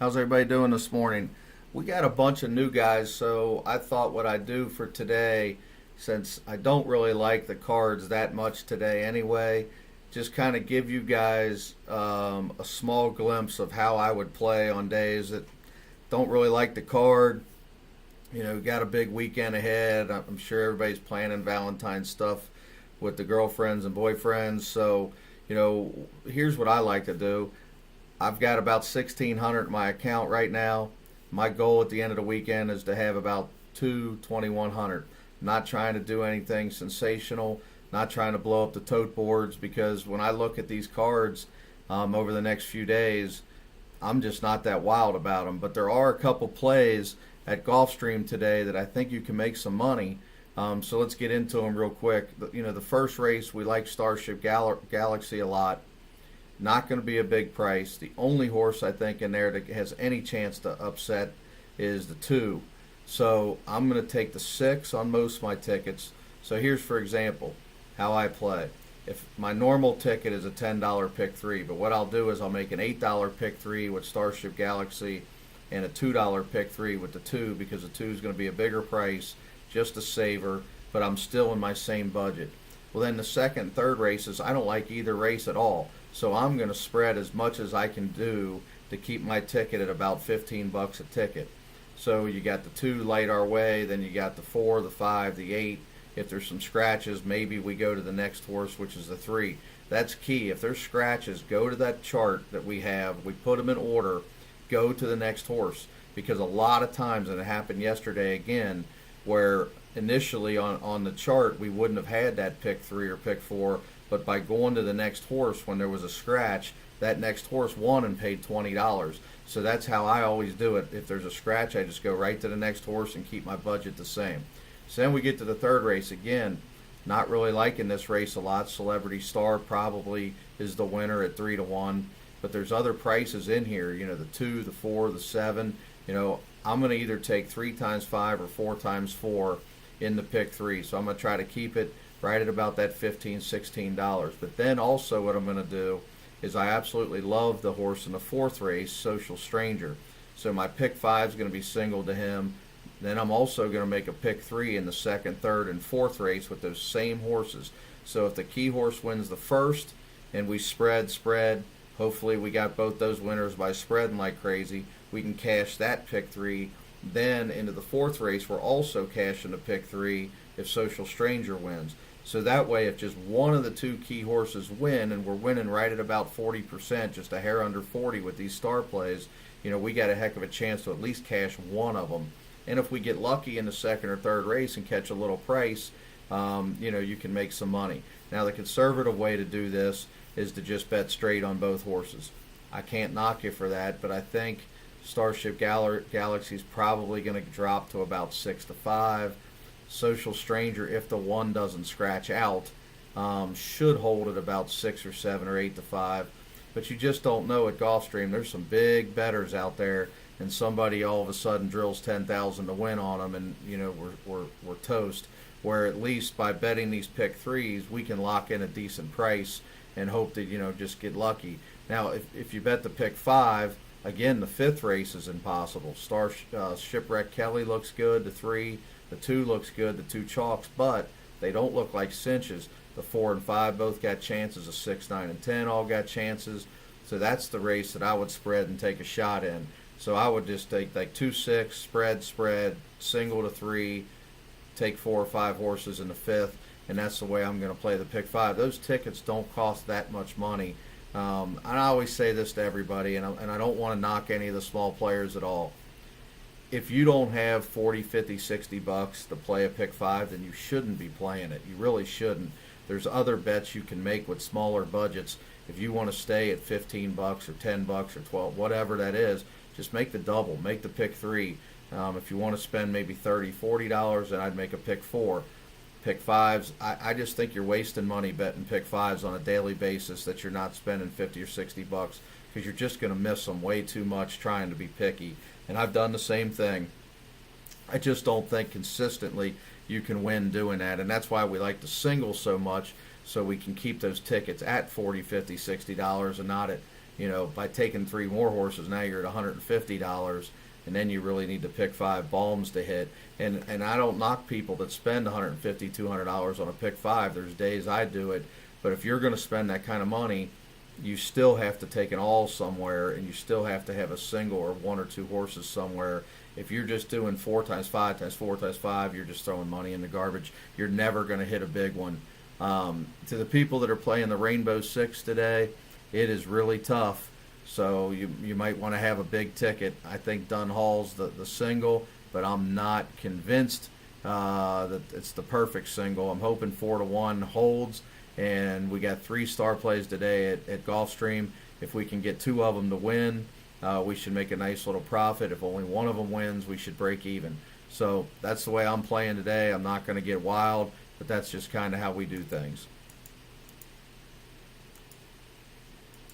How's everybody doing this morning? We got a bunch of new guys, so I thought what I'd do for today, since I don't really like the cards that much today anyway, just kind of give you guys a small glimpse of how I would play on days that don't really like the card. Got a big weekend ahead. I'm sure everybody's planning Valentine's stuff with the girlfriends and boyfriends. So, here's what I like to do. I've got about 1,600 in my account right now. My goal at the end of the weekend is to have about 2,100. Not trying to do anything sensational, not trying to blow up the tote boards, because when I look at these cards over the next few days, I'm just not that wild about them. But there are a couple plays at Gulfstream today that I think you can make some money. So let's get into them real quick. The first race, we like Starship Galaxy a lot. Not going to be a big price. The only horse I think in there that has any chance to upset is the 2. So I'm going to take the 6 on most of my tickets. So here's, for example, how I play. If my normal ticket is a $10 pick 3, but what I'll do is I'll make an $8 pick 3 with Starship Galaxy and a $2 pick 3 with the 2, because the 2 is going to be a bigger price, just a saver, but I'm still in my same budget. Well, then the second and third races, I don't like either race at all. So I'm going to spread as much as I can do to keep my ticket at about 15 bucks a ticket. So you got the 2 light our way, then you got the 4, the 5, the 8. If there's some scratches, maybe we go to the next horse, which is the 3. That's key. If there's scratches, go to that chart that we have. We put them in order. Go to the next horse. Because a lot of times, and it happened yesterday again, where initially on the chart we wouldn't have had that pick 3 or pick 4, but by going to the next horse when there was a scratch, that next horse won and paid $20. So that's how I always do it. If there's a scratch, I just go right to the next horse and keep my budget the same. So then we get to the third race again. Not really liking this race a lot. Celebrity Star probably is the winner at 3-1, but there's other prices in here. The 2, the 4, the 7. I'm going to either take 3 times 5 or 4 times 4 in the pick 3. So I'm going to try to keep it right at about that $15, $16. But then also what I'm going to do is I absolutely love the horse in the fourth race, Social Stranger. So my pick 5 is going to be single to him. Then I'm also going to make a pick 3 in the second, third, and fourth race with those same horses. So if the key horse wins the first and we spread, hopefully we got both those winners by spreading like crazy, we can cash that pick 3. Then into the fourth race, we're also cashing the pick 3 if Social Stranger wins. So that way, if just one of the 2 key horses win, and we're winning right at about 40%, just a hair under 40 with these star plays, we got a heck of a chance to at least cash one of them. And if we get lucky in the second or third race and catch a little price, you can make some money. Now, the conservative way to do this is to just bet straight on both horses. I can't knock you for that, but I think Starship Galaxy is probably going to drop to about 6-5. Social Stranger, if the 1 doesn't scratch out, should hold at about 6 or 7 or 8-5. But you just don't know at Gulfstream. There's some big bettors out there, and somebody all of a sudden drills 10,000 to win on them, and we're toast. Where at least by betting these pick 3s, we can lock in a decent price and hope that just get lucky. Now, if you bet the pick 5, again, the fifth race is impossible. Shipwreck Kelly looks good. The 3, the 2 looks good. The 2 chalks, but they don't look like cinches. The 4 and 5 both got chances. The 6, 9, and 10 all got chances. So that's the race that I would spread and take a shot in. So I would just take like 2, 6, spread, single to 3, take 4 or 5 horses in the fifth, and that's the way I'm going to play the pick 5. Those tickets don't cost that much money. And I always say this to everybody, and I don't want to knock any of the small players at all. If you don't have 40, 50, 60 bucks to play a pick 5, then you shouldn't be playing it. You really shouldn't. There's other bets you can make with smaller budgets. If you want to stay at 15 bucks or 10 bucks or 12, whatever that is, just make the double, make the pick 3. If you want to spend maybe $30, $40, then I'd make a pick 4. Pick 5s, I just think you're wasting money betting pick 5s on a daily basis that you're not spending 50 or 60 bucks, because you're just going to miss them way too much trying to be picky. And I've done the same thing. I just don't think consistently you can win doing that, and that's why we like to single so much, so we can keep those tickets at $40, $50, $60 and not By taking three more horses, now you're at $150, and then you really need to pick five balms to hit. And I don't knock people that spend $150, $200 on a pick five. There's days I do it, but if you're going to spend that kind of money, you still have to take an all somewhere, and you still have to have a single or one or two horses somewhere. If you're just doing 4x5 you're just throwing money in the garbage. You're never going to hit a big one. To the people that are playing the Rainbow Six today, it is really tough. So you might want to have a big ticket. I think Dunhall's the single, but I'm not convinced that it's the perfect single. I'm hoping 4-1 holds, and we got 3 star plays today at Gulfstream. If we can get 2 of them to win, we should make a nice little profit. If only one of them wins, we should break even. So that's the way I'm playing today. I'm not going to get wild, but that's just kind of how we do things.